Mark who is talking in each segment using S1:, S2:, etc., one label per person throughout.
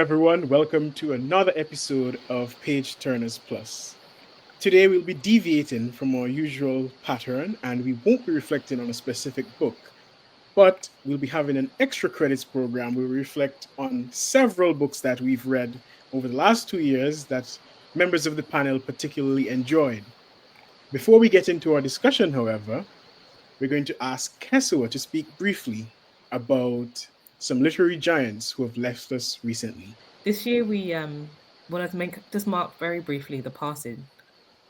S1: everyone. Welcome to another episode of Page Turners Plus. Today, we'll be deviating from our usual pattern and we won't be reflecting on a specific book, but we'll be having an extra credits program where we reflect on several books that we've read over the last 2 years that members of the panel particularly enjoyed. Before we get into our discussion, however, we're going to ask Kesua to speak briefly about some literary giants who have left us recently.
S2: This year we wanted to just mark very briefly the passing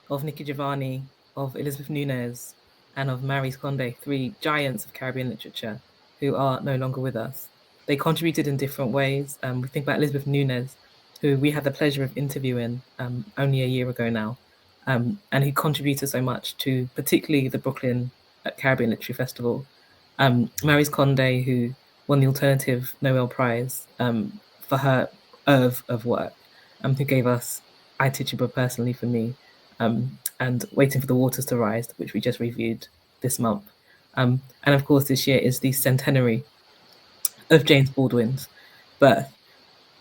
S2: of Nikki Giovanni, of Elizabeth Nunez, and of Maryse Condé, three giants of Caribbean literature who are no longer with us. They contributed in different ways. We think about Elizabeth Nunez, who we had the pleasure of interviewing only a year ago now, and who contributed so much to particularly the Brooklyn Caribbean Literary Festival. Maryse Condé, who won the Alternative Nobel Prize for her oeuvre of work, who gave us I Tituba personally for me, and Waiting for the Waters to Rise, which we just reviewed this month. And of course, this year is the centenary of James Baldwin's birth,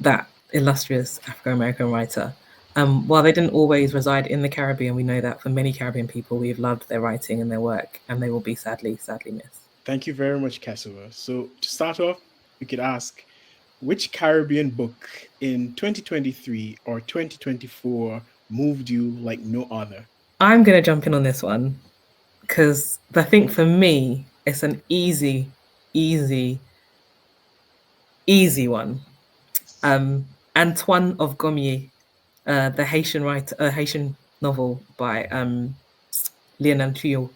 S2: that illustrious African-American writer. While they didn't always reside in the Caribbean, we know that for many Caribbean people, we have loved their writing and their work, and they will be sadly missed.
S1: Thank you very much, Kesua. So to start off, we could ask, which Caribbean book in 2023 or 2024 moved you like no other?
S2: I'm going to jump in on this one because I think for me, it's an easy one. Antoine of Gommiers, the Haitian writer, Haitian novel by Lyonel Trouillot,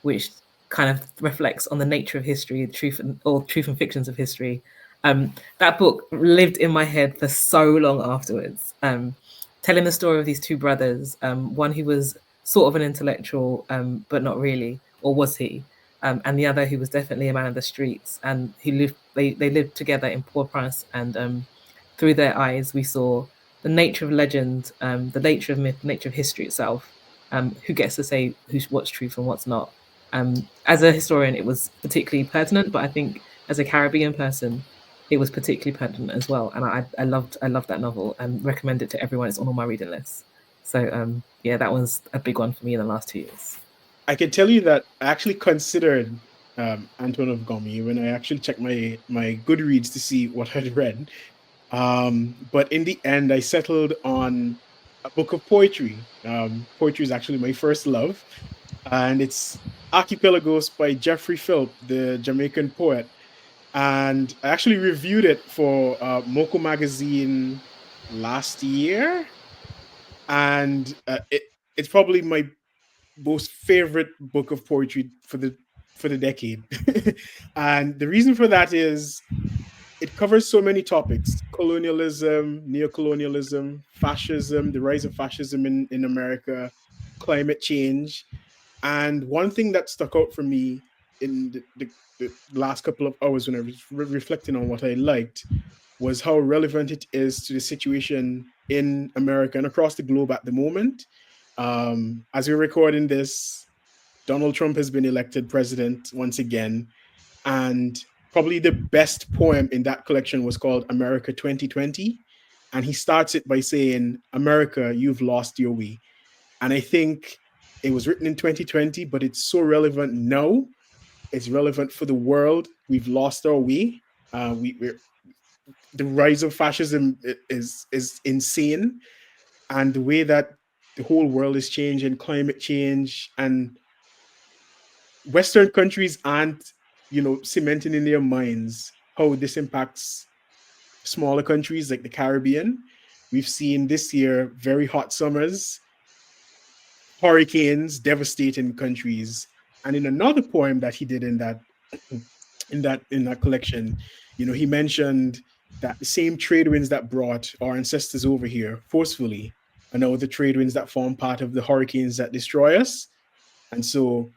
S2: which kind of reflects on the nature of history, truth and fictions of history. That book lived in my head for so long afterwards, telling the story of these two brothers, one who was sort of an intellectual, but not really, or was he? And the other who was definitely a man of the streets, and they lived together in Port-au-Prince, and through their eyes we saw the nature of legend, the nature of myth, the nature of history itself, who gets to say what's truth and what's not. As a historian, it was particularly pertinent, but I think as a Caribbean person, it was particularly pertinent as well. And I loved that novel and recommend it to everyone. It's on all my reading lists. So yeah, that was a big one for me in the last 2 years.
S1: I can tell you that I actually considered Antoine of Gommiers when I actually checked my Goodreads to see what I'd read. But in the end, I settled on a book of poetry. Poetry is actually my first love, and it's Archipelagos by Geoffrey Philp, the Jamaican poet. And I actually reviewed it for Moko magazine last year, and it's probably my most favorite book of poetry for the decade. And the reason for that is it covers so many topics: colonialism, neocolonialism, fascism, the rise of fascism in America, climate change. And one thing that stuck out for me in the last couple of hours when I was reflecting on what I liked was how relevant it is to the situation in America and across the globe at the moment. As we're recording this, Donald Trump has been elected president once again. And probably the best poem in that collection was called America 2020. And he starts it by saying, America, you've lost your way. And I think it was written in 2020, but it's so relevant now. It's relevant for the world. We've lost our way. The rise of fascism is insane. And the way that the whole world is changing, climate change, and Western countries aren't, cementing in their minds how this impacts smaller countries like the Caribbean. We've seen this year very hot summers, hurricanes devastating countries. And in another poem that he did in that collection, he mentioned that the same trade winds that brought our ancestors over here forcefully are now the trade winds that form part of the hurricanes that destroy us. And so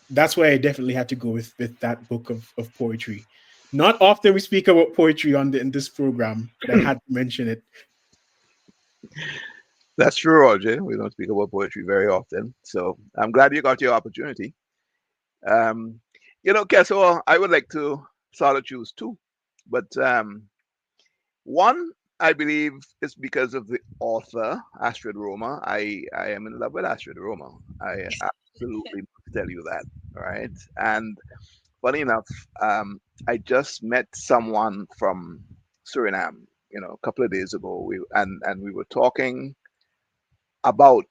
S1: that's why I definitely had to go with that book of poetry. Not often we speak about poetry in this program, but I had to mention it.
S3: That's true, Roger. We don't speak about poetry very often, so I'm glad you got your opportunity. Kesua, I would like to sort of choose two, but one I believe it's because of the author, Astrid Roemer. I am in love with Astrid Roemer. I absolutely must tell you that, right? And funny enough, I just met someone from Suriname, a couple of days ago. And we were talking about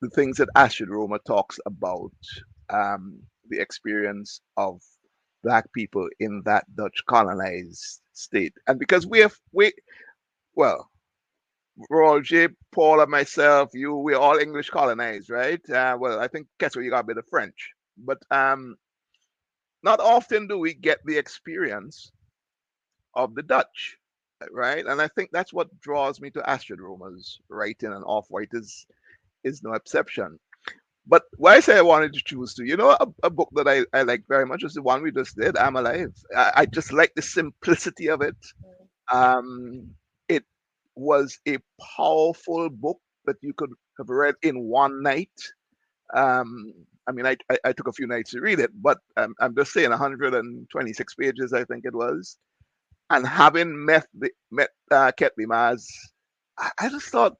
S3: the things that Astrid Roemer talks about, the experience of Black people in that Dutch colonized state. And because well, Roger, Paul, and myself, we're all English colonized, right? Well, I think Kessel, you got a bit of French, but not often do we get the experience of the Dutch, right? And I think that's what draws me to Astrid Roemer's writing, and Off-White is no exception. But why I say I wanted to choose to, a book that I like very much is the one we just did, I'm Alive. I just like the simplicity of it. It was a powerful book that you could have read in one night. I mean, I took a few nights to read it, but I'm just saying 126 pages, I think it was. And having met Kettly Maz, I just thought,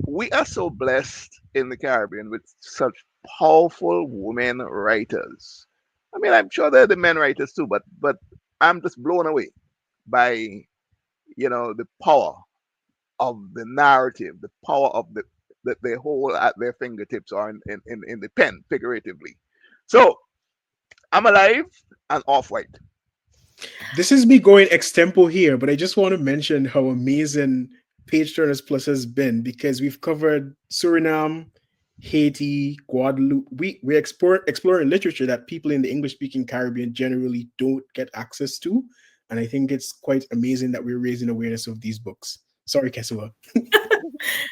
S3: we are so blessed in the Caribbean with such powerful women writers. I mean, I'm sure there are the men writers too, but I'm just blown away by the power of the narrative, the power of that they hold at their fingertips or in the pen, figuratively. So I'm Alive and Off-White.
S1: This is me going extempo here, but I just want to mention how amazing Page Turners Plus has been, because we've covered Suriname, Haiti, Guadeloupe. We're exploring literature that people in the English-speaking Caribbean generally don't get access to. And I think it's quite amazing that we're raising awareness of these books. Sorry, Kesua.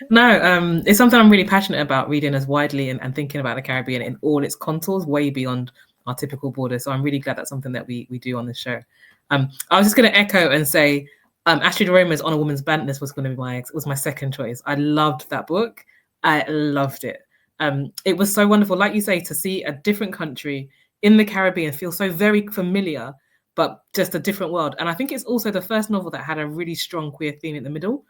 S2: No, it's something I'm really passionate about, reading as widely and thinking about the Caribbean in all its contours, way beyond our typical borders. So I'm really glad that's something that we do on this show. I was just going to echo and say, Astrid Roemer's On a Woman's Bantness was going to be my second choice. I loved that book. I loved it. It was so wonderful, like you say, to see a different country in the Caribbean feel so very familiar, but just a different world. And I think it's also the first novel that had a really strong queer theme in the middle.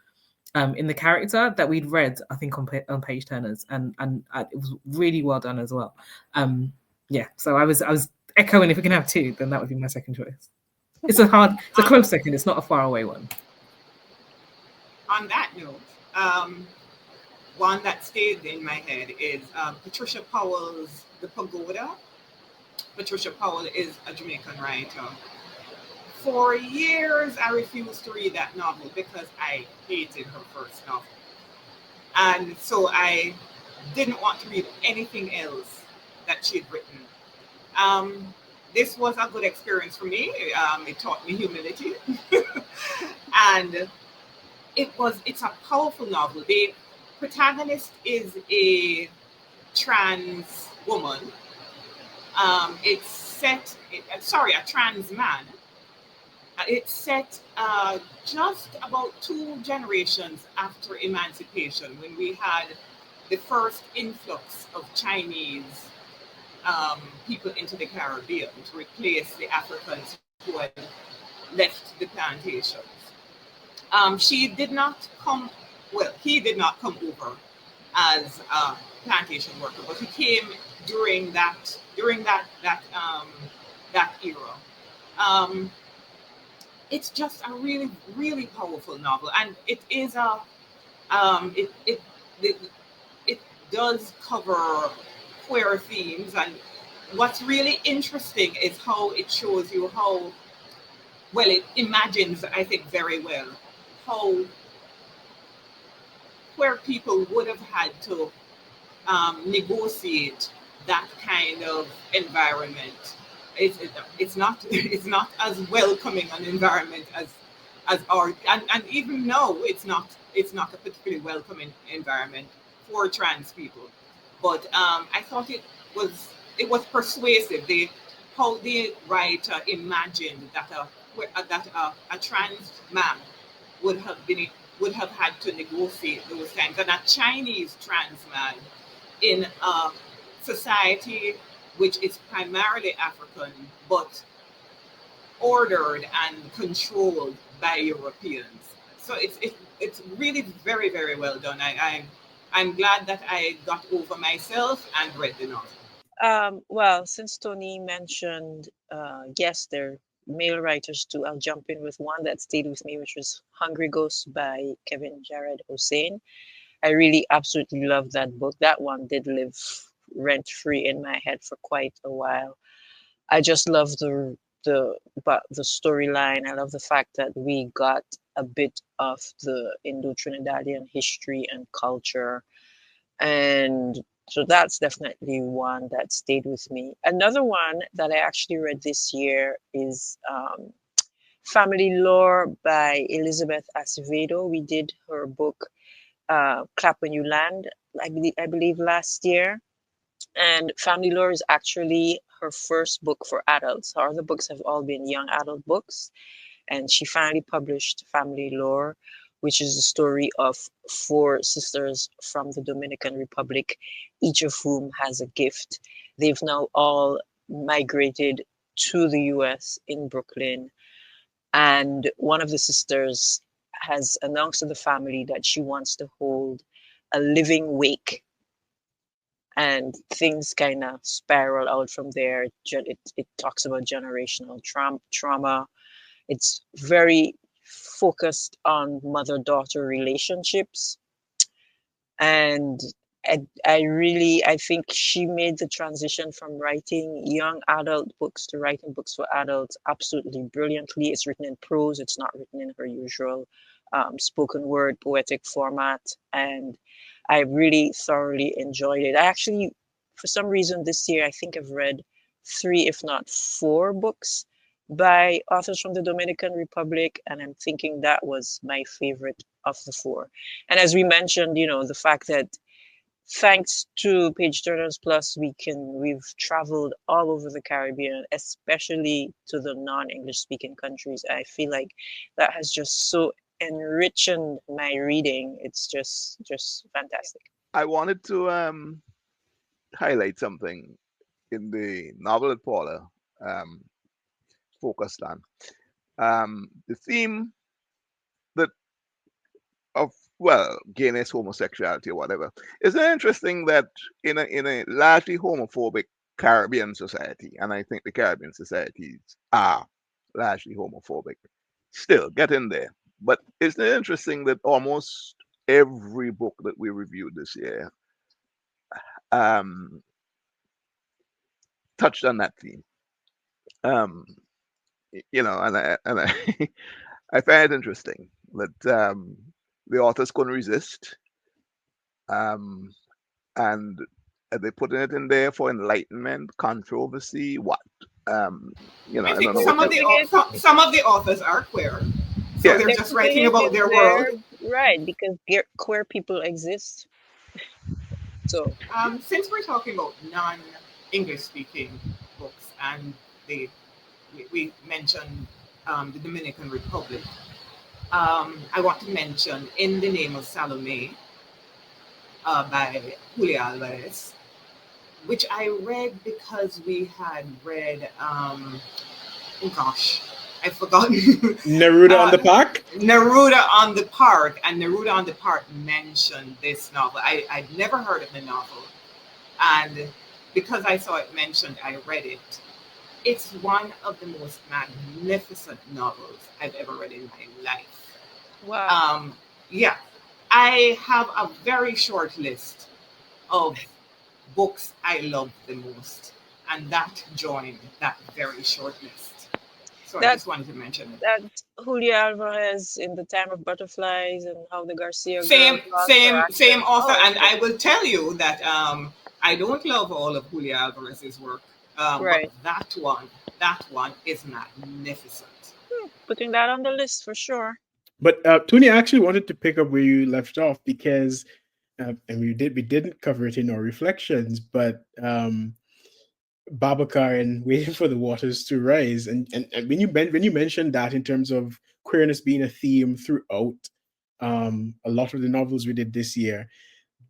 S2: In the character that we'd read, I think on Page Turners, and it was really well done as well. Yeah, so I was echoing, if we can have two, then that would be my second choice. It's a close second. It's not a far away one.
S4: On that note, one that stayed in my head is Patricia Powell's The Pagoda. Patricia Powell is a Jamaican writer. For years, I refused to read that novel because I hated her first novel. And so I didn't want to read anything else that she'd written. This was a good experience for me. It taught me humility. And it's a powerful novel. The protagonist is a trans woman. A trans man. It's set just about 2 generations after emancipation, when we had the first influx of Chinese people into the Caribbean to replace the Africans who had left the plantations. He did not come over as a plantation worker, but he came during that era. It's just a really, really powerful novel, and it is it does cover queer themes. And what's really interesting is how it shows you it imagines, I think, very well how queer people would have had to negotiate that kind of environment. It's not as welcoming an environment as our, and even now it's not a particularly welcoming environment for trans people. But I thought it was persuasive. How the writer imagined that a trans man would have had to negotiate those times, and a Chinese trans man in a society which is primarily African, but ordered and controlled by Europeans. So it's really very, very well done. I'm glad that I got over myself and read the novel.
S5: Well, since Tony mentioned, yes, they're male writers too, I'll jump in with one that stayed with me, which was Hungry Ghost by Kevin Jared Hosein. I really absolutely love that book. That one did live rent free in my head for quite a while. I just love the storyline. I love the fact that we got a bit of the Indo-Trinidadian history and culture, and so that's definitely one that stayed with me. Another one that I actually read this year is Family Lore by Elizabeth Acevedo. We did her book Clap When You Land, I believe last year. And Family Lore is actually her first book for adults. Her other books have all been young adult books. And she finally published Family Lore, which is the story of four sisters from the Dominican Republic, each of whom has a gift. They've now all migrated to the US in Brooklyn. And one of the sisters has announced to the family that she wants to hold a living wake, and things kind of spiral out from there. It talks about generational trauma. It's very focused on mother-daughter relationships, and I think she made the transition from writing young adult books to writing books for adults absolutely brilliantly. It's written in prose. It's not written in her usual spoken word poetic format, and I really thoroughly enjoyed it. I actually, for some reason this year, I think I've read 3, if not 4 books by authors from the Dominican Republic, and I'm thinking that was my favorite of the 4. And as we mentioned, the fact that thanks to Page Turners Plus, we've traveled all over the Caribbean, especially to the non-English speaking countries. I feel like that has just so enriched my reading. It's just fantastic.
S3: I wanted to highlight something in the novel that Paula focused on. The theme that of gayness, homosexuality, or whatever. Isn't it interesting that in a largely homophobic Caribbean society, and I think the Caribbean societies are largely homophobic, still get in there. But isn't it interesting that almost every book that we reviewed this year touched on that theme? And I I find it interesting that the authors couldn't resist, and they putting it in there for enlightenment, controversy, what?
S4: I
S3: I
S4: think
S3: don't know
S4: some
S3: what
S4: of the authors are queer, so
S3: Yeah.
S4: they're just writing about their world.
S5: Right, because queer people exist. So
S4: Since we're talking about non-English speaking books, and we mentioned the Dominican Republic, I want to mention In the Name of Salomé by Julio Alvarez, which I read because we had read, oh gosh, I've forgotten.
S1: Neruda on the Park?
S4: Neruda on the Park, and Neruda on the Park mentioned this novel. I'd never heard of the novel, and because I saw it mentioned, I read it. It's one of the most magnificent novels I've ever read in my life.
S5: wow.
S4: Yeah, I have a very short list of books I love the most, and that joined that very short list. So I
S5: That
S4: just wanted to mention it.
S5: that's Julio Alvarez in The Time of Butterflies and How the Garcia
S4: Same,
S5: Girls Lost Their
S4: same
S5: Accent.
S4: author,
S5: Oh,
S4: and
S5: okay.
S4: I will tell you that I don't love all of Julio Alvarez's work, but
S5: Right.
S4: that one is magnificent.
S5: Putting that on the list for sure.
S1: But Tony, I actually wanted to pick up where you left off because, and we didn't cover it in our reflections, but Babacar and Waiting for the Waters to Rise, and when you mentioned that in terms of queerness being a theme throughout a lot of the novels we did this year,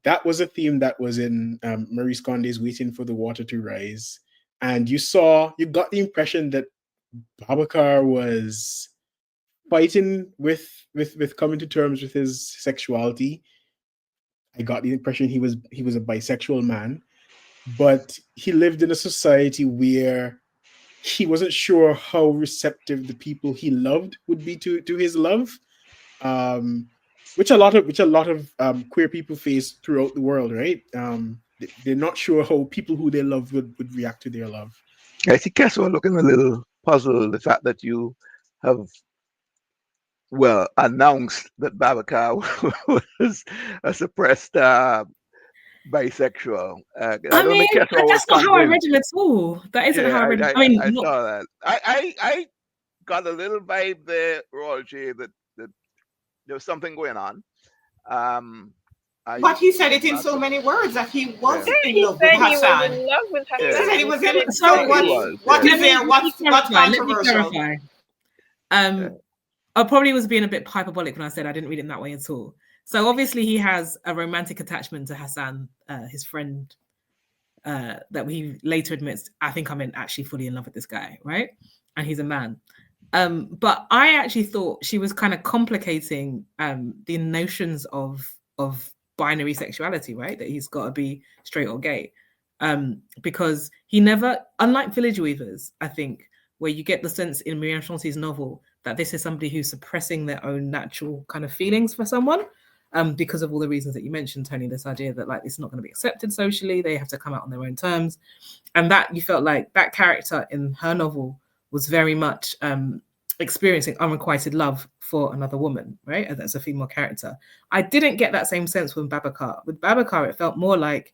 S1: that was a theme that was in Maurice Conde's Waiting for the Water to Rise, and you got the impression that Babacar was fighting with coming to terms with his sexuality. I got the impression he was a bisexual man, but he lived in a society where he wasn't sure how receptive the people he loved would be to his love, which a lot of queer people face throughout the world, right? They're not sure how people who they love would react to their love.
S3: I see Kesso looking a little puzzled. The fact that you have announced that Babacar was a suppressed bisexual.
S2: I mean, that's not how I read him at all. That isn't how I read him.
S3: I saw that. I got a little vibe there, Roger, that there was something going on.
S4: But he said it in so many words that he was in love with Hassan.
S5: He was in love with Hassan.
S4: He said he was in. So what is there? What's controversial?
S2: I probably was being a bit hyperbolic when I said I didn't read it in that way at all. So obviously he has a romantic attachment to Hassan, his friend, that he later admits, I think I'm actually fully in love with this guy, right? And he's a man. But I actually thought she was kind of complicating the notions of binary sexuality, right? That he's got to be straight or gay. Because he never, unlike Village Weavers, I think, where you get the sense in Miriam Chanty's novel that this is somebody who's suppressing their own natural kind of feelings for someone, because of all the reasons that you mentioned, Tony, this idea that like it's not going to be accepted socially, they have to come out on their own terms. And that you felt like that character in her novel was very much experiencing unrequited love for another woman, right? As a female character. I didn't get that same sense with Babacar. With Babacar, it felt more like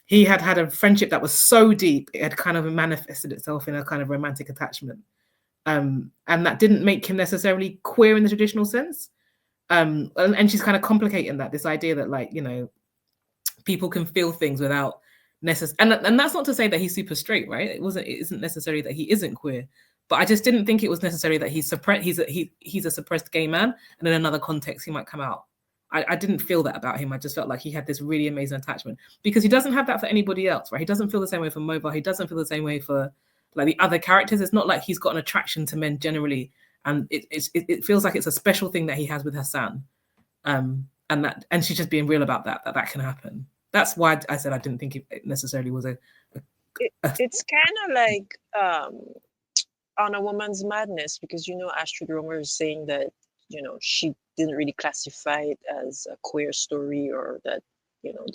S2: he had had a friendship that was so deep, it had kind of manifested itself in a kind of romantic attachment. And that didn't make him necessarily queer in the traditional sense. And she's kind of complicating that, this idea that, like, you know, people can feel things without necessarily, and that's not to say that he's super straight, right? It isn't necessarily that he isn't queer, but I just didn't think it was necessary that he's a suppressed gay man, and in another context he might come out. I didn't feel that about him. I just felt like he had this really amazing attachment, because he doesn't have that for anybody else, right? He doesn't feel the same way for Mova. He doesn't feel the same way for like the other characters. It's not like he's got an attraction to men generally, and it feels like it's a special thing that he has with Hassan, and she's just being real about that can happen. That's why I said I didn't think it necessarily was
S5: it's kind of like On a Woman's Madness, because, you know, Astrid Roemer is saying that, you know, she didn't really classify it as a queer story, or that, you know,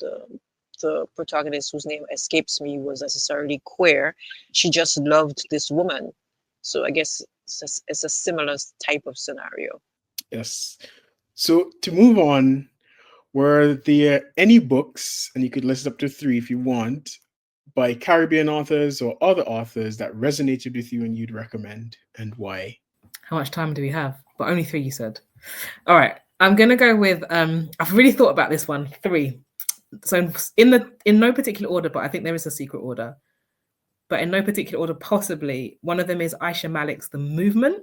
S5: the protagonist, whose name escapes me, was necessarily queer. She just loved this woman. So I guess it's a similar type of scenario.
S1: Yes. So to move on, were there any books, and you could list up to 3 if you want, by Caribbean authors or other authors that resonated with you and you'd recommend, and why?
S2: How much time do we have? But only 3, you said. All right, I'm gonna go with I've really thought about this one. 3. So in no particular order, but I think there is a secret order. But in no particular order, possibly one of them is Aisha Malik's The Movement.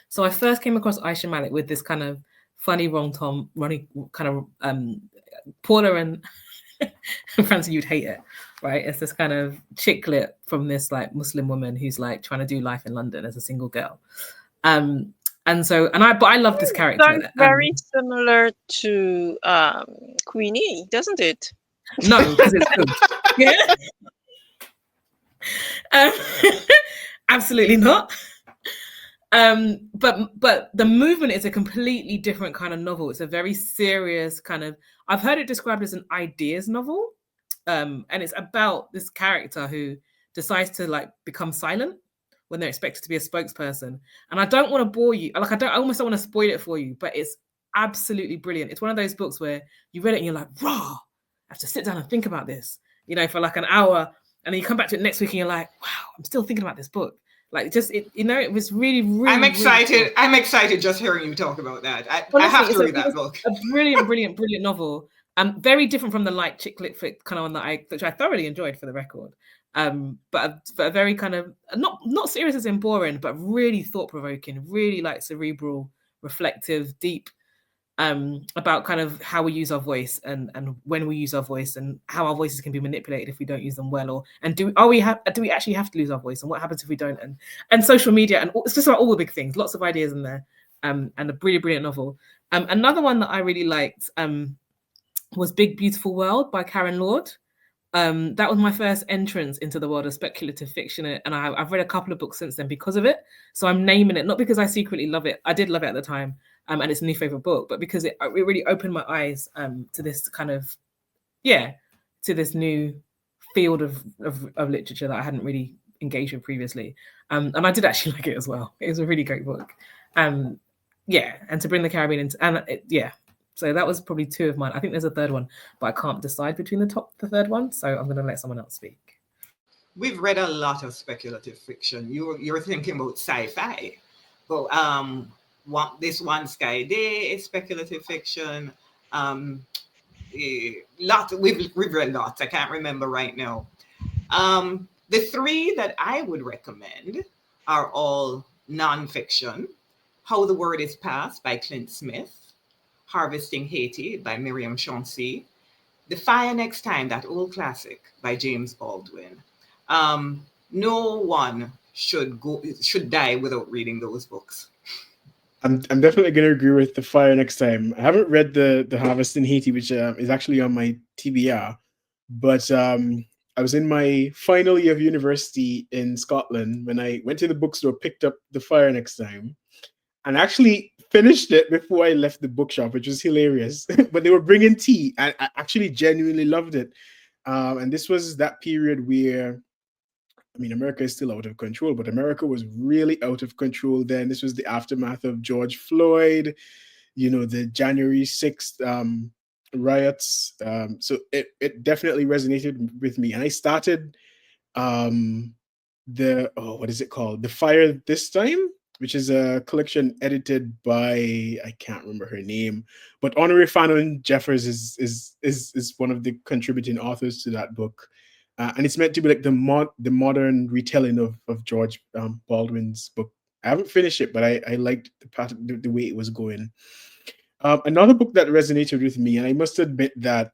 S2: So I first came across Aisha Malik with this kind of funny running kind of Paula and Francie, you'd hate it, right? It's this kind of chick lit from this like Muslim woman who's like trying to do life in London as a single girl. But I love this character.
S5: Sounds very similar to Queenie, doesn't it?
S2: No, because it's good. Yeah. Absolutely not. But The Movement is a completely different kind of novel. It's a very serious kind of, I've heard it described as an ideas novel. And it's about this character who decides to like become silent when they're expected to be a spokesperson. And I don't want to bore you. I almost don't want to spoil it for you, but it's absolutely brilliant. It's one of those books where you read it and you're like, raw, I have to sit down and think about this, you know, for like an hour. And then you come back to it next week and you're like, wow, I'm still thinking about this book. Like just, it was really, really.
S4: I'm excited.
S2: Really cool.
S4: I'm excited just hearing you talk about that. I have to read that book.
S2: A brilliant novel. Very different from the light chick lit flick kind of one which I thoroughly enjoyed, for the record. But a very kind of not serious as in boring, but really thought provoking, really like cerebral, reflective, deep. About kind of how we use our voice and when we use our voice, and how our voices can be manipulated if we don't use them well, do we actually have to lose our voice, and what happens if we don't, and social media, and it's just about all the big things, lots of ideas in there. and a brilliant novel. Another one that I really liked was Big Beautiful World by Karen Lord. That was my first entrance into the world of speculative fiction, and I've read a couple of books since then because of it. So I'm naming it, not because I secretly love it. I did love it at the time, and it's a new favorite book, but because it really opened my eyes to this kind of, to this new field of literature that I hadn't really engaged with previously. And I did actually like it as well. It was a really great book. And to bring the Caribbean into, so that was probably two of mine. I think there's a third one, but I can't decide between the third one. So I'm going to let someone else speak.
S4: We've read a lot of speculative fiction. You're thinking about sci-fi, but this One Sky Day is speculative fiction. We've read lots. I can't remember right now. The three that I would recommend are all nonfiction. How the Word is Passed by Clint Smith. Harvesting Haiti by Miriam Chauncey. The Fire Next Time, that old classic by James Baldwin. No one should die without reading those books.
S1: I'm definitely going to agree with The Fire Next Time. I haven't read the Harvest in Haiti, which is actually on my TBR, but I was in my final year of university in Scotland when I went to the bookstore, picked up The Fire Next Time, and actually finished it before I left the bookshop, which was hilarious. But they were bringing tea, and I actually genuinely loved it. And this was that period where, I mean, America is still out of control, but America was really out of control then. This was the aftermath of George Floyd, the January 6th riots. So it definitely resonated with me. And I started what is it called? The Fire This Time, which is a collection edited by, I can't remember her name, but Honoré Fanon Jeffers is one of the contributing authors to that book. And it's meant to be like the modern retelling of George Baldwin's book. I haven't finished it, but I liked the way it was going. Another book that resonated with me, and I must admit that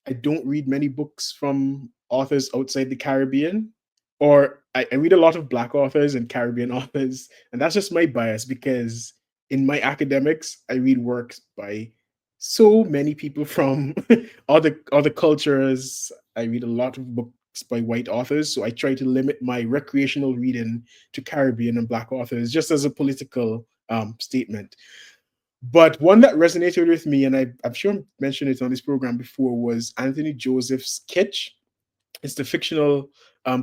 S1: I don't read many books from authors outside the Caribbean, or I read a lot of Black authors and Caribbean authors, and that's just my bias because in my academics, I read works by so many people from other cultures. I read a lot of books by white authors, so I try to limit my recreational reading to Caribbean and Black authors, just as a political statement. But one that resonated with me, and I'm sure I mentioned it on this program before, was Anthony Joseph's Kitch. It's the fictional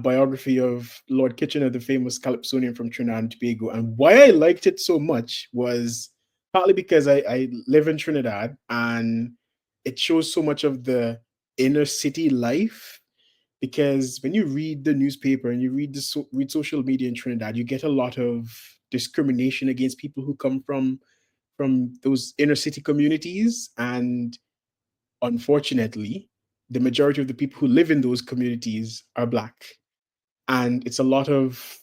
S1: biography of Lord Kitchener, the famous Calypsonian from Trinidad and Tobago. And why I liked it so much was partly because I live in Trinidad, and it shows so much of the inner city life. Because when you read the newspaper and you read social media in Trinidad, you get a lot of discrimination against people who come from those inner city communities. And unfortunately, the majority of the people who live in those communities are Black. And it's a lot of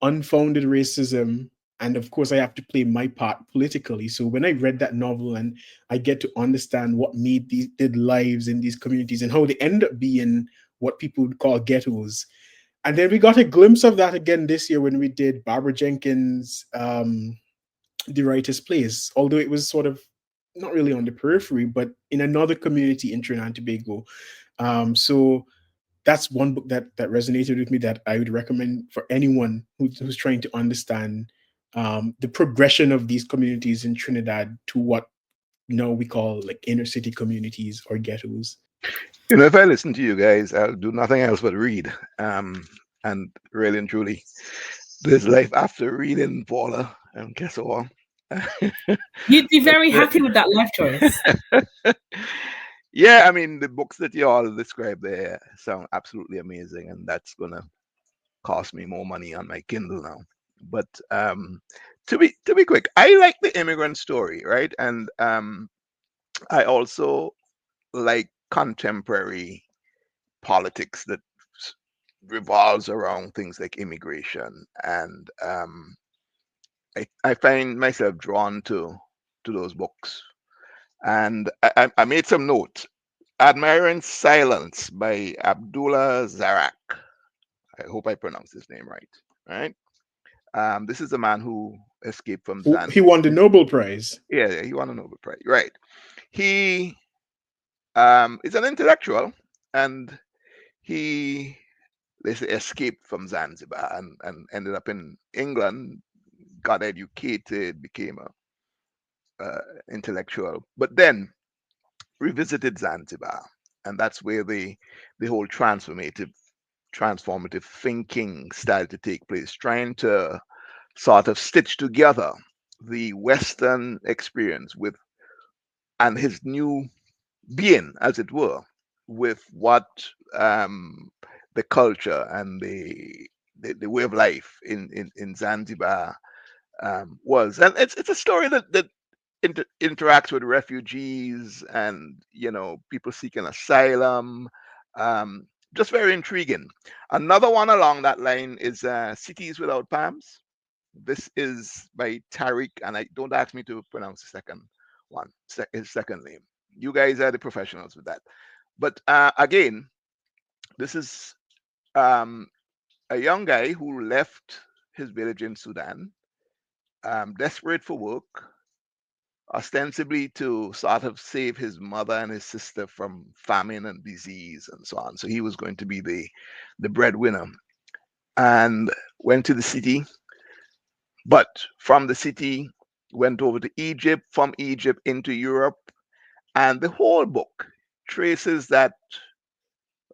S1: unfounded racism. And of course, I have to play my part politically. So when I read that novel and I get to understand what made these lives in these communities and how they end up being what people would call ghettos. And then we got a glimpse of that again this year when we did Barbara Jenkins' The Writer's Place, although it was sort of not really on the periphery, but in another community in Trinidad and Tobago. So that's one book that resonated with me that I would recommend for anyone who's trying to understand the progression of these communities in Trinidad to what now we call like inner city communities or ghettos.
S3: If I listen to you guys, I'll do nothing else but read. And really and truly, there's life after reading, Paula, and guess what?
S2: You'd be very happy with that life choice.
S3: Yeah, I mean, the books that you all described there sound absolutely amazing, and that's gonna cost me more money on my Kindle now. But to be quick, I like the immigrant story, right? And I also like contemporary politics that revolves around things like immigration, and I find myself drawn to those books. And I made some notes. Admiring Silence by Abdullah Zarak. I hope I pronounced his name right. Right. This is a man who escaped from
S1: He
S3: Zanzibar.
S1: won the Nobel Prize.
S3: Yeah, he won a Nobel Prize. Right. He is an intellectual, and he, they say, escaped from Zanzibar and ended up in England, got educated, became a intellectual, but then revisited Zanzibar, and that's where the whole transformative thinking started to take place, trying to sort of stitch together the Western experience with and his new being, as it were, with what um, the culture and the way of life in Zanzibar was. And it's a story that interacts with refugees and people seeking asylum. Um, just very intriguing. Another one along that line is Cities Without Palms. This is by Tariq, and I don't ask me to pronounce the second one, his second name. You guys are the professionals with that. But again, this is um, a young guy who left his village in Sudan, desperate for work, ostensibly to sort of save his mother and his sister from famine and disease and so on. So he was going to be the breadwinner, and went to the city, but from the city went over to Egypt, from Egypt into Europe, and the whole book traces that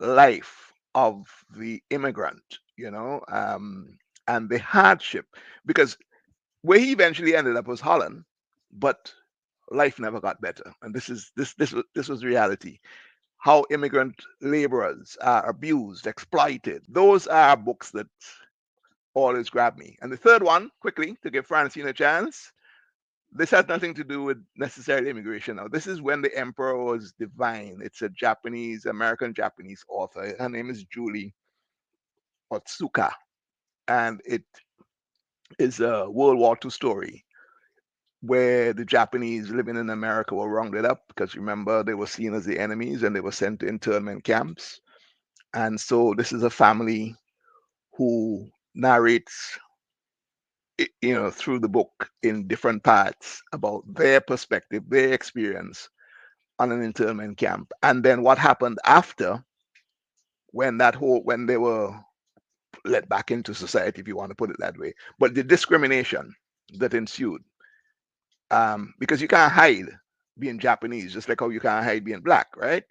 S3: life of the immigrant, and the hardship, because where he eventually ended up was Holland, but life never got better. And this was reality. How immigrant laborers are abused, exploited. Those are books that always grab me. And the third one, quickly, to give Francine a chance, this has nothing to do with necessarily immigration. Now, this is When the Emperor Was Divine. It's a American Japanese author. Her name is Julie Otsuka, and it is a World War II story where the Japanese living in America were rounded up because, remember, they were seen as the enemies and they were sent to internment camps. And so this is a family who narrates, through the book in different parts about their perspective, their experience on an internment camp, and then what happened after, when they were let back into society, if you want to put it that way, but the discrimination that ensued, because you can't hide being Japanese, just like how you can't hide being black, right?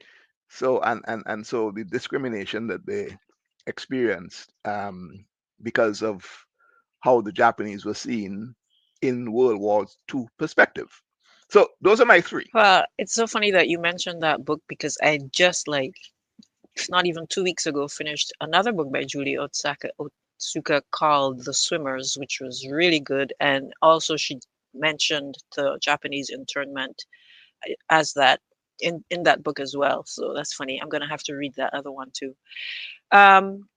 S3: So and so the discrimination that they experienced, because of how the Japanese were seen in World War II perspective. So those are my three.
S5: Well, it's so funny that you mentioned that book because I just not even 2 weeks ago finished another book by Julie Otsuka called The Swimmers, which was really good. And also she mentioned the Japanese internment as that in that book as well. So that's funny. I'm gonna have to read that other one too. Um,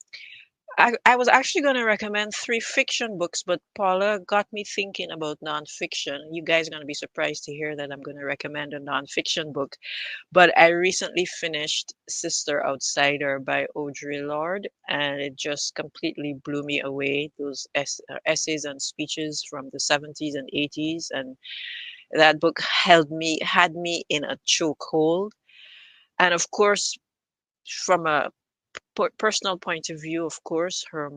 S5: I was actually going to recommend three fiction books, but Paula got me thinking about nonfiction. You guys are going to be surprised to hear that I'm going to recommend a nonfiction book. But I recently finished Sister Outsider by Audre Lorde, and it just completely blew me away. Those essays and speeches from the 70s and 80s. And that book had me in a chokehold. And of course, from a personal point of view, of course, her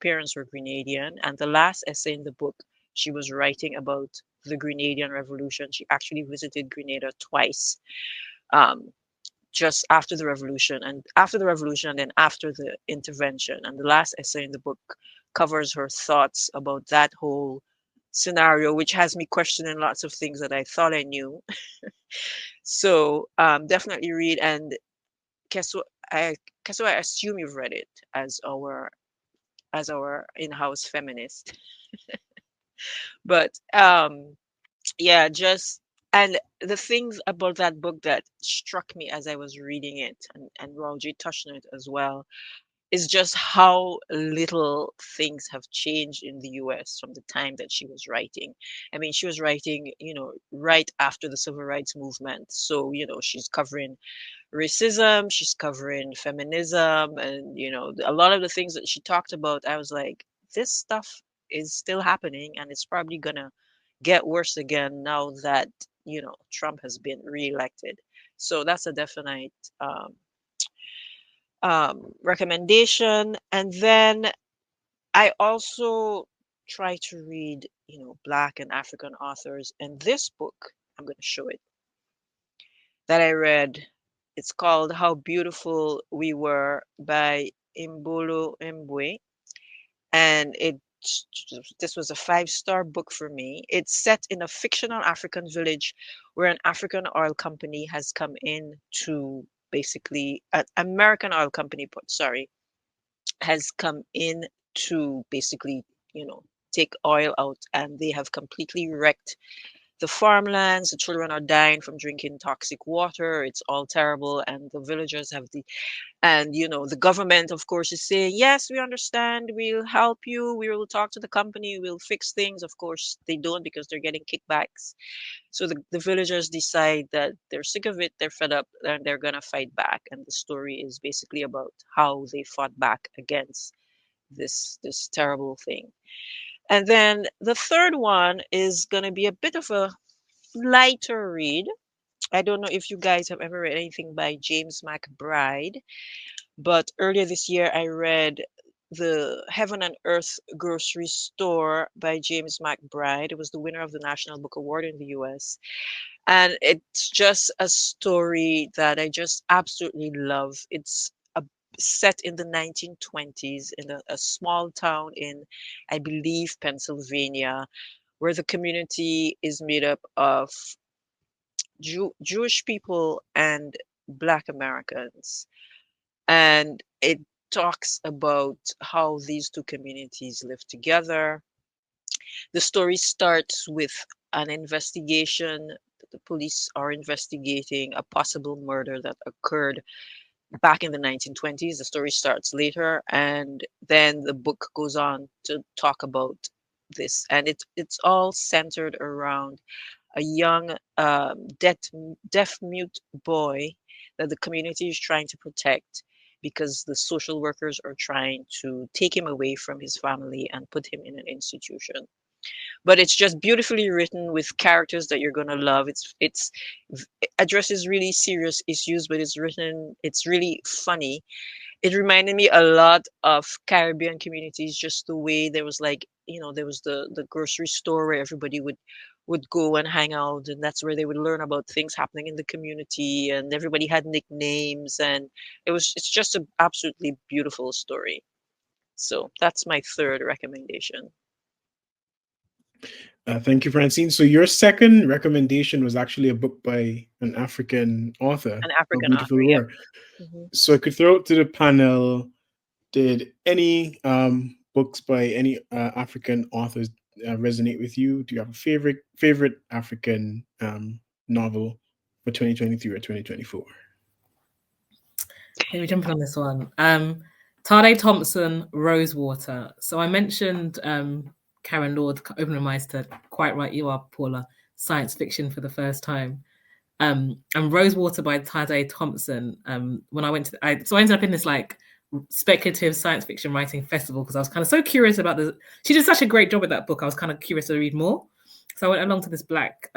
S5: parents were Grenadian, and the last essay in the book, she was writing about the Grenadian Revolution. She actually visited Grenada twice, um, just after the revolution, and then after the intervention. And the last essay in the book covers her thoughts about that whole scenario, which has me questioning lots of things that I thought I knew. So definitely read. And Keso, I assume you've read it as our in-house feminist. But yeah, just and the things about that book that struck me as I was reading it, and Rolji touched on it as well, is just how little things have changed in the US from the time that she was writing. I mean, she was writing, right after the civil rights movement. So, she's covering racism, she's covering feminism, and a lot of the things that she talked about, I was like, this stuff is still happening, and it's probably gonna get worse again now that Trump has been reelected. So that's a definite recommendation. And then I also try to read, Black and African authors. And this book, I'm going to show it, that I read, it's called How Beautiful We Were by Imbolo Mbwe. And this was a 5-star book for me. It's set in a fictional African village where an African oil company has come in to basically, an American oil company, sorry, has come in to basically, take oil out, and they have completely wrecked the farmlands. The children are dying from drinking toxic water. It's all terrible, and the villagers have the government, of course, is saying, yes, we understand, we'll help you, we will talk to the company, we'll fix things. Of course, they don't, because they're getting kickbacks. So the villagers decide that they're sick of it, they're fed up, and they're gonna fight back. And the story is basically about how they fought back against this terrible thing. And then the third one is gonna be a bit of a lighter read. I don't know if you guys have ever read anything by James McBride, but earlier this year I read The Heaven and Earth Grocery Store by James McBride. It was the winner of the National Book Award in the US. And it's just a story that I just absolutely love. It's set in the 1920s in a small town in, I believe, Pennsylvania, where the community is made up of Jewish people and Black Americans. And it talks about how these two communities live together. The story starts with an investigation. The police are investigating a possible murder that occurred back in the 1920s. The story starts later, and then the book goes on to talk about this. And it's all centered around a young deaf mute boy that the community is trying to protect, because the social workers are trying to take him away from his family and put him in an institution. But it's just beautifully written with characters that you're gonna love. It addresses really serious issues, but it's really funny. It reminded me a lot of Caribbean communities, just the way there was there was the grocery store where everybody would go and hang out, and that's where they would learn about things happening in the community, and everybody had nicknames, and it's just an absolutely beautiful story. So that's my third recommendation.
S1: Thank you, Francine. So your second recommendation was actually a book by an African author.
S5: An African
S1: How Beautiful
S5: author,
S1: We
S5: yeah.
S1: Were. So I could throw it to the panel. Did any books by any African authors resonate with you? Do you have a favorite African novel for 2023 or 2024?
S2: Let me jump in on this one. Tade Thompson, Rosewater. So I mentioned Karen Lord, Open Your Eyes to Quite Right You Are, Paula, science fiction for the first time. And Rosewater by Tade Thompson. When I went to, I ended up in this speculative science fiction writing festival, because I was kind of so curious about she did such a great job at that book. I was kind of curious to read more. So I went along to this Black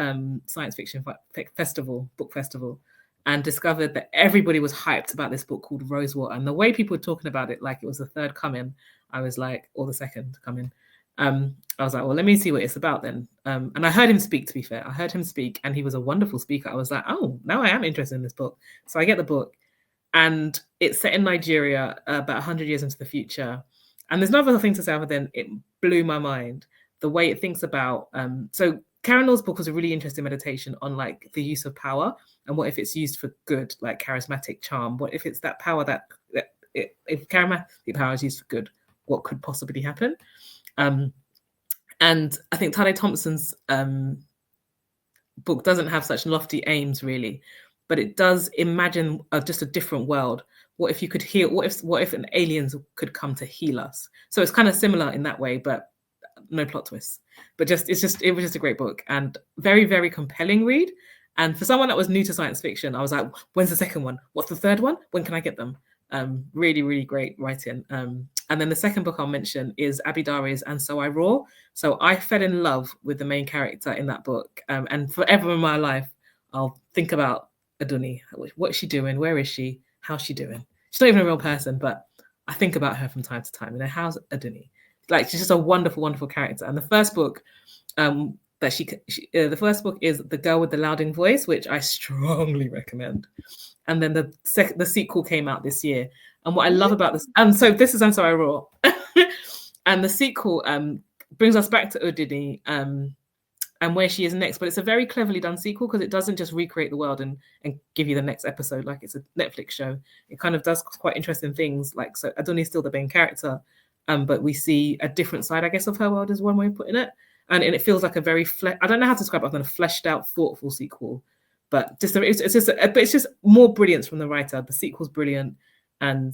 S2: science fiction book festival, and discovered that everybody was hyped about this book called Rosewater. And the way people were talking about it like it was the third coming, I was like, or the second coming. I was like, well, let me see what it's about then. And I heard him speak, to be fair. I heard him speak, and he was a wonderful speaker. I was like, oh, now I am interested in this book. So I get the book, and it's set in Nigeria about 100 years into the future. And there's no other thing to say other than it blew my mind, the way it thinks about... So Karen Lord's book was a really interesting meditation on the use of power, and what if it's used for good, like charismatic charm? What if it's that power if charismatic power is used for good, what could possibly happen? And I think Tade Thompson's book doesn't have such lofty aims, really, but it does imagine just a different world. What if you could heal? What if an aliens could come to heal us? So it's kind of similar in that way, but no plot twists. But it was just a great book, and very, very compelling read. And for someone that was new to science fiction, I was like, when's the second one? What's the third one? When can I get them? Really, really great writing. And then the second book I'll mention is Abidari's And So I Roar. So I fell in love with the main character in that book. And forever in my life, I'll think about Aduni. What's she doing? Where is she? How's she doing? She's not even a real person, but I think about her from time to time. How's Aduni? Like, she's just a wonderful, wonderful character. And the first book the first book is The Girl with the Louding Voice, which I strongly recommend. And then the sequel came out this year. And what I love about this, and so this is And So I Roar. And the sequel brings us back to Udini and where she is next. But it's a very cleverly done sequel because it doesn't just recreate the world and give you the next episode like it's a Netflix show. It kind of does quite interesting things. Like, so Aduni's still the main character, but we see a different side, I guess, of her world is one way of putting it. And it feels like a very I don't know how to describe it, other than a fleshed out, thoughtful sequel. But it's just more brilliance from the writer. The sequel's brilliant, and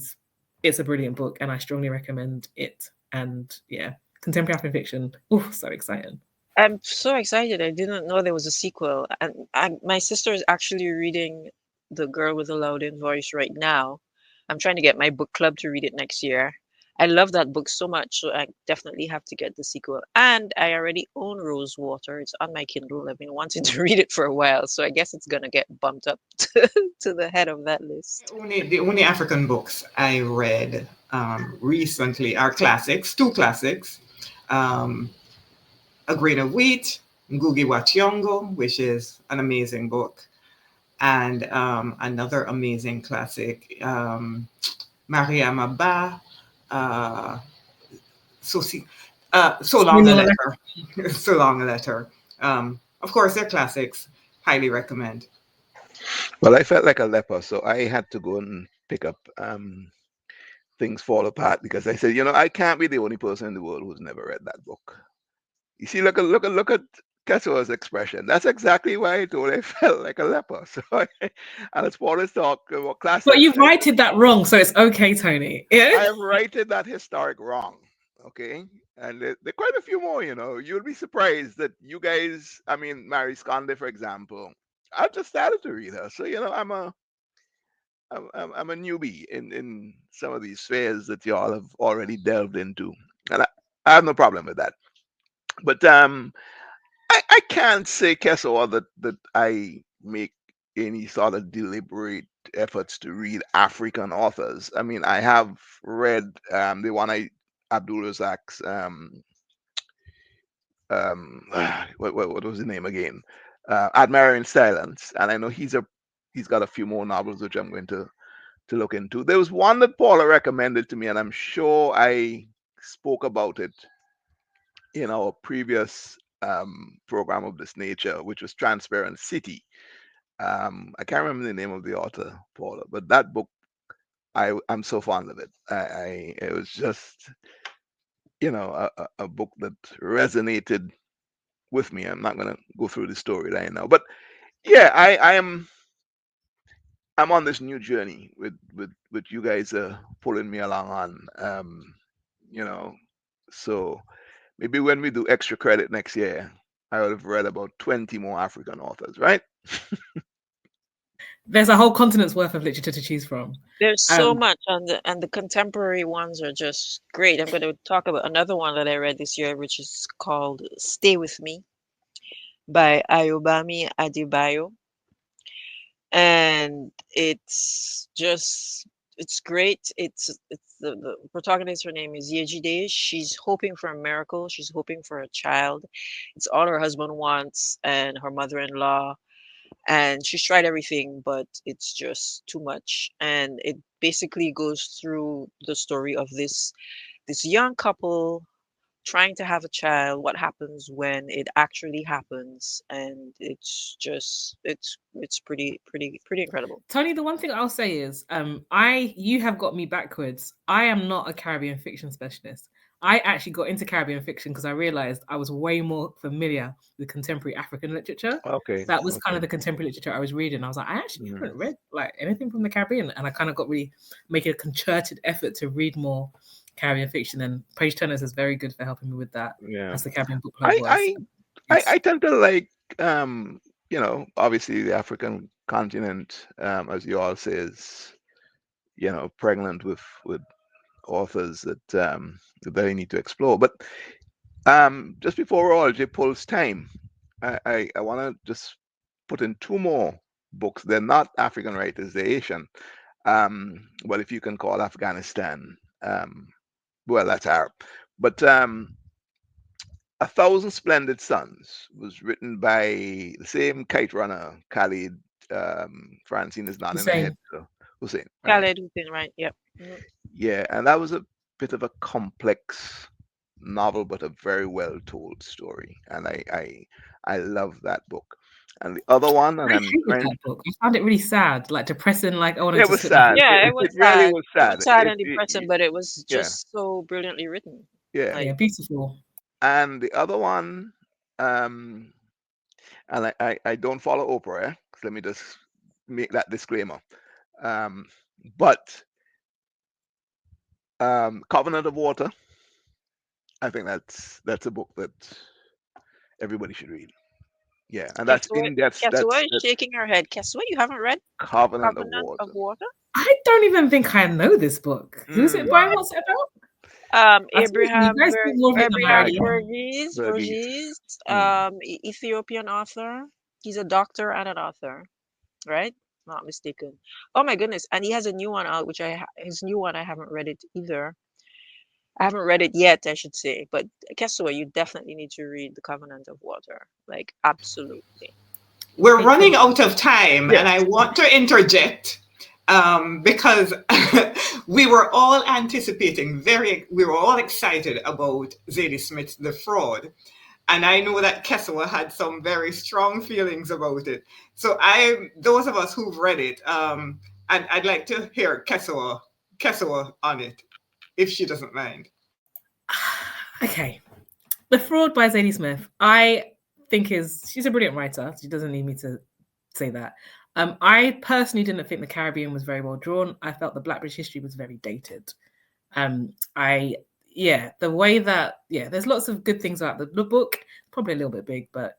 S2: it's a brilliant book, and I strongly recommend it. And yeah, contemporary African fiction. Oh, so exciting!
S5: I'm so excited. I didn't know there was a sequel, and my sister is actually reading The Girl with the Louding Voice right now. I'm trying to get my book club to read it next year. I love that book so much, so I definitely have to get the sequel. And I already own Rosewater. It's on my Kindle. I've been wanting to read it for a while, so I guess it's gonna get bumped up to the head of that list.
S4: The only African books I read recently are classics, two classics. A Grain of Wheat, Ngugi wa Thiong'o, which is an amazing book, and another amazing classic, Mariama Ba, So Long a Letter. So Long a Letter. Of course, they're classics. Highly recommend.
S3: Well, I felt like a leper, so I had to go and pick up Things Fall Apart because I said, I can't be the only person in the world who's never read that book. You see, look at Kesso's expression. That's exactly why I told I felt like a leper. So, and as Paul is talking about classics.
S2: But you've righted that wrong, so it's okay, Tony. Yeah?
S3: I have righted that historic wrong. Okay. And there are quite a few more, You'll be surprised that you guys, Marie Sconde, for example, I've just started to read her. So, I'm a newbie in some of these spheres that y'all have already delved into. And I have no problem with that. But I can't say, Kesso, that I make any sort of deliberate efforts to read African authors. I have read the one Abdul Razak's what was the name again? Admiring Silence, and I know he's got a few more novels which I'm going to look into. There was one that Paula recommended to me, and I'm sure I spoke about it in our previous program of this nature, which was Transparent City. I can't remember the name of the author, Paula, but that book, I'm so fond of it. It was just, a book that resonated with me. I'm not going to go through the storyline now, but yeah, I'm on this new journey with you guys pulling me along on, so maybe when we do extra credit next year, I would have read about 20 more African authors, right?
S2: There's a whole continent's worth of literature to choose from.
S5: There's so much, and the contemporary ones are just great. I'm going to talk about another one that I read this year, which is called Stay With Me by Ayobami Adebayo. And it's great. It's the protagonist, her name is Yejide. She's hoping for a miracle. She's hoping for a child. It's all her husband wants and her mother-in-law. And she's tried everything, but it's just too much. And it basically goes through the story of this young couple trying to have a child, what happens when it actually happens, and it's pretty incredible.
S2: Tony, the one thing I'll say is you have got me backwards. I am not a Caribbean fiction specialist. I actually got into Caribbean fiction because I realized I was way more familiar with contemporary African literature.
S3: Okay.
S2: That was kind of the contemporary literature I was reading. I was like, I actually haven't read like anything from the Caribbean. And I kind of got really making a concerted effort to read more Caribbean fiction. And Paige Turner's is very good for helping me with that.
S3: Yeah.
S2: As the Caribbean book club was.
S3: I tend to like, obviously the African continent, as you all say, is, pregnant with authors that that I need to explore. But just before Royal J pulls time, I want to just put in 2 more books. They're not African writers, they're Asian. Well, if you can call Afghanistan, well, that's Arab. But A Thousand Splendid Suns was written by the same kite runner, Khalid. Francine is not in the head. So Hosein. Right?
S5: Khaled Hussein, right? Yep. Mhm.
S3: Yeah, and that was a bit of a complex novel, but a very well told story, and I love that book. And the other one, and
S2: I
S3: I'm
S2: hated
S3: trying.
S2: that book. I found it really sad, like depressing. Like I wanted
S3: It
S2: to
S3: was
S2: slip my
S3: sad.
S2: feet.
S5: Yeah,
S3: It,
S5: it was
S3: it really
S5: sad.
S3: was
S5: It
S3: sad.
S5: was sad
S3: It-
S5: and
S3: it-
S5: depressing,
S3: it-
S5: but it was
S3: yeah,
S5: just so brilliantly written.
S3: yeah.
S2: Yeah,
S5: Like,
S2: beautiful.
S3: And the other one, and I don't follow Oprah. Eh? So let me just make that disclaimer. But Covenant of Water, I think that's a book that everybody should read. Yeah, and that's
S5: Ketua is shaking her head. Ketua, you haven't read
S3: Covenant of
S5: Covenant
S3: Water.
S5: of Water?
S2: I don't even think I know this book. Who's it by? What's it about? I think
S5: Abraham
S2: you guys think more of it than I
S5: Abraham
S2: do.
S5: Verghese, Ethiopian author. He's a doctor and an author, right? Not mistaken. Oh my goodness! And he has a new one out, which his new one I haven't read it either. I haven't read it yet, I should say. But Ketua, you definitely need to read The Covenant of Water. Like, absolutely.
S4: We're running out of time,
S3: Yes.
S4: and I want to interject because we were all anticipating, we were all excited about Zadie Smith's The Fraud. And I know that Ketua had some very strong feelings about it. So those of us who've read it, and I'd like to hear Ketua on it, if she doesn't mind.
S2: Okay. The Fraud by Zadie Smith, I think she's a brilliant writer. She doesn't need me to say that. I personally didn't think the Caribbean was very well drawn. I felt the Black British history was very dated. The way that, there's lots of good things about the book. Probably a little bit big, but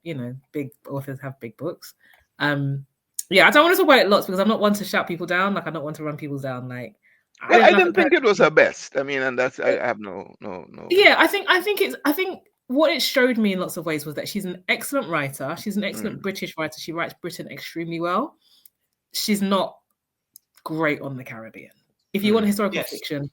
S2: big authors have big books. I don't want to talk about it lots because I'm not one to shout people down. Like, I don't want to run people down. Like,
S3: Well, I didn't think it was her best. I mean, and that's I have no.
S2: Yeah, I think what it showed me in lots of ways was that she's an excellent writer. She's an excellent British writer. She writes Britain extremely well. She's not great on the Caribbean. If you want historical fiction,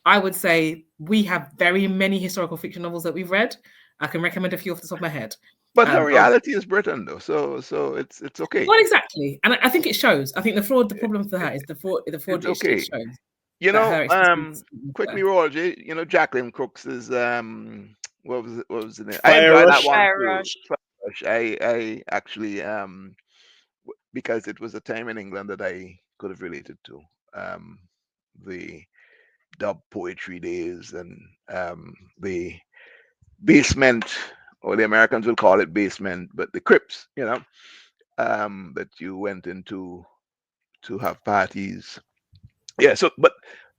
S2: I would say we have very many historical fiction novels that we've read. I can recommend a few off the top of my head.
S3: But her reality is Britain, though, so it's okay.
S2: Well, exactly, and I think it shows. I think the problem for her is the fraud. The fraud
S3: okay.
S2: shows.
S3: Quickly, Royal J. Jacqueline Crooks is what was the name?
S1: Fire
S3: I enjoyed
S1: Rush.
S3: that one
S5: Fire
S3: too.
S5: Rush.
S3: Fire Rush. I actually because it was a time in England that I could have related to the dub poetry days and the basement, or the Americans will call it basement, but the crypts, that you went into to have parties. Yeah. So, but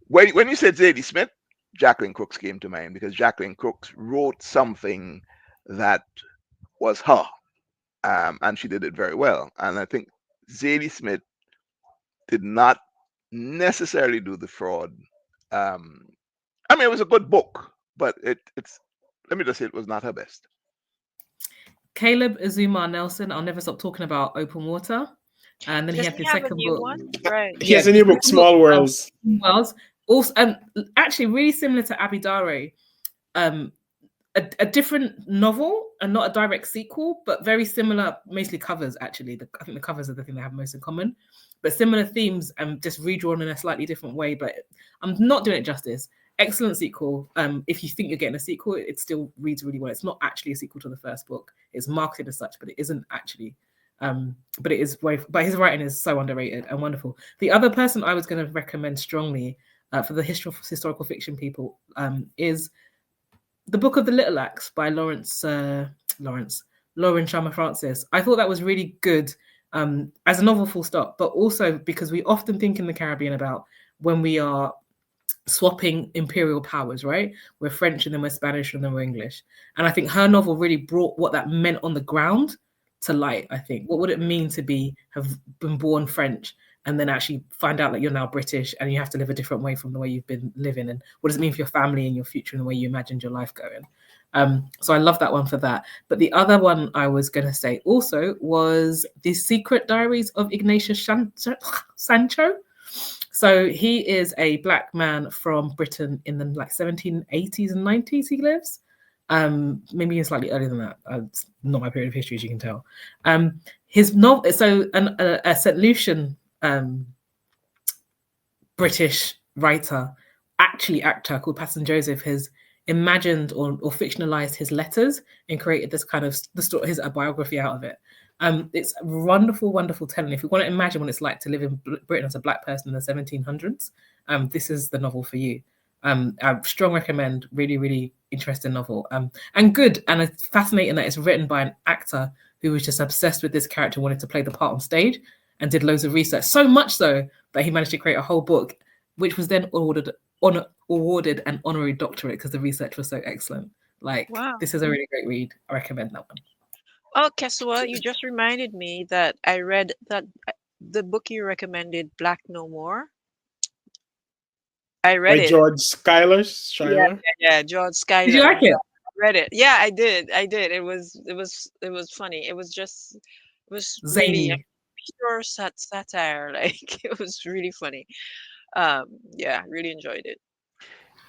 S3: when you said Zadie Smith, Jacqueline Crooks came to mind because Jacqueline Crooks wrote something that was her, and she did it very well. And I think Zadie Smith did not necessarily do The Fraud. I mean, it was a good book, but it's. Let me just say, it was not her best.
S2: Caleb Azumah Nelson, I'll never stop talking about Open Water. And then he had the second book.
S5: Right.
S1: He has a new book, Small Worlds.
S2: Also, actually really similar to Abidare. A different novel and not a direct sequel, but very similar, mostly covers, actually. I think the covers are the thing they have most in common. But similar themes and just redrawn in a slightly different way. But I'm not doing it justice. Excellent sequel. If you think you're getting a sequel, it still reads really well. It's not actually a sequel to the first book. It's marketed as such, but it isn't actually. But it is. But his writing is so underrated and wonderful. The other person I was going to recommend strongly for the historical fiction people is The Book of the Little Axe by Lauren Sharma Francis. I thought that was really good as a novel, full stop, but also because we often think in the Caribbean about when we are swapping imperial powers, right? We're French and then we're Spanish and then we're English. And I think her novel really brought what that meant on the ground to light, I think. What would it mean to have been born French and then actually find out that you're now British and you have to live a different way from the way you've been living, and what does it mean for your family and your future and the way you imagined your life going. So I love that one for that. But the other one I was going to say also was The Secret Diaries of Ignatius Sancho. So he is a Black man from Britain in the 1780s and 90s he lives. Maybe even slightly earlier than that. It's not my period of history, as you can tell. His novel, so a St. Lucian British writer, actor called Paston Joseph, has imagined or fictionalized his letters and created this kind of his biography out of it. It's wonderful, wonderful telling. If you want to imagine what it's like to live in Britain as a Black person in the 1700s, this is the novel for you. I strong recommend. Really, really interesting novel. And good, and it's fascinating that it's written by an actor who was just obsessed with this character, wanted to play the part on stage, and did loads of research. So much so that he managed to create a whole book, which was then awarded an honorary doctorate because the research was so excellent.
S5: Wow.
S2: This is a really great read. I recommend that one.
S5: Oh, Kesua, you just reminded me that I read that the book you recommended, Black No More. I read
S1: By
S5: it.
S1: George Schuyler.
S5: Yeah, George Schuyler.
S2: Did you like it?
S5: I read it. Yeah, I did. It was funny. It was
S2: Zany.
S5: really pure satire. Like, it was really funny. Yeah, really enjoyed it.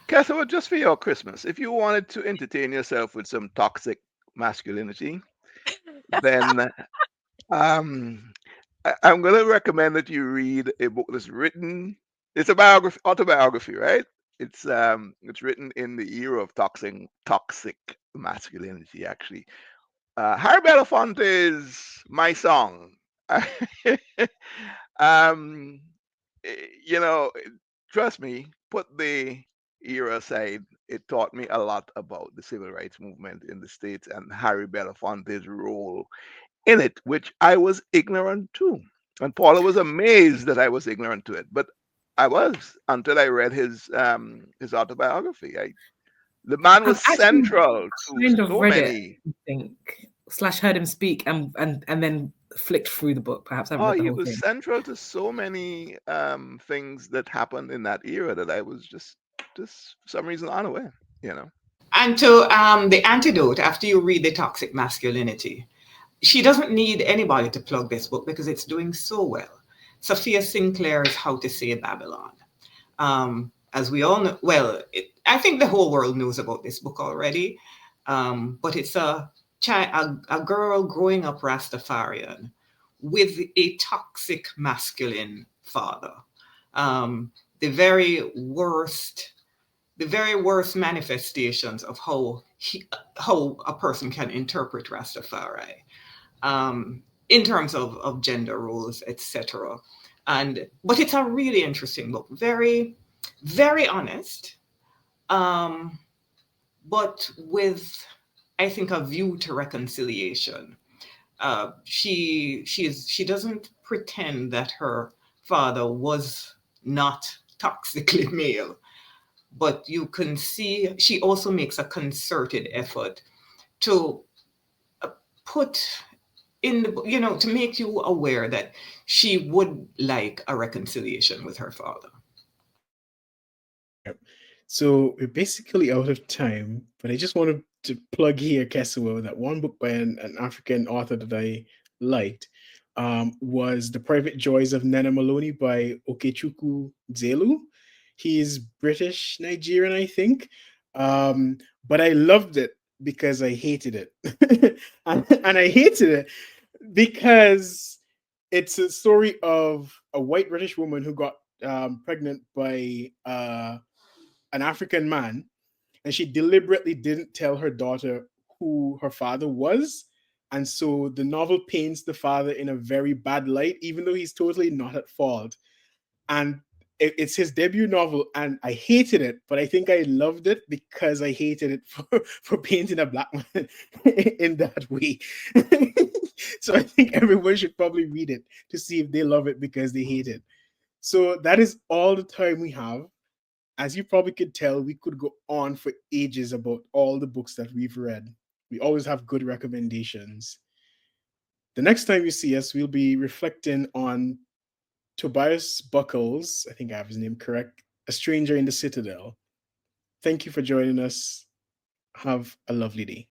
S3: Catherine, just for your Christmas, if you wanted to entertain yourself with some toxic masculinity, then I'm going to recommend that you read a book that's written. It's a autobiography, right? It's written in the era of toxic masculinity. Actually, Harry Belafonte's "My Song." You know, trust me. Put the era aside. It taught me a lot about the civil rights movement in the States and Harry Belafonte's role in it, which I was ignorant to. And Paula was amazed that I was ignorant to it, but I was until I read his autobiography. The man was central to so many.
S2: I think / heard him speak and then flicked through the book. Perhaps I haven't read the whole
S3: He was
S2: thing.
S3: central to so many things that happened in that era that I was just for some reason unaware.
S4: And to the antidote, after you read The Toxic Masculinity, she doesn't need anybody to plug this book because it's doing so well. Sophia Sinclair's How to Save Babylon. As we all know, well, I think the whole world knows about this book already, but it's a girl growing up Rastafarian with a toxic masculine father. The very worst manifestations of how a person can interpret Rastafari, in terms of gender roles, etc. But it's a really interesting book, very, very honest, but with, I think, a view to reconciliation. She doesn't pretend that her father was not toxically male, but you can see she also makes a concerted effort to put in the, to make you aware that she would like a reconciliation with her father.
S1: Yep. So we're basically out of time, but I just wanted to plug here, Kesuo, that one book by an African author that I liked was The Private Joys of Nana Maloney by Okechukwu Zelu. He's British Nigerian, I think. But I loved it because I hated it. and I hated it because it's a story of a white British woman who got pregnant by an African man, and she deliberately didn't tell her daughter who her father was. And so the novel paints the father in a very bad light, even though he's totally not at fault. And it's his debut novel, and I hated it, but I think I loved it because I hated it for painting a Black man in that way. So I think everyone should probably read it to see if they love it because they hate it. So that is all the time we have. As you probably could tell, we could go on for ages about all the books that we've read. We always have good recommendations. The next time you see us, we'll be reflecting on Tobias Buckles, I think I have his name correct, A Stranger in the Citadel. Thank you for joining us. Have a lovely day.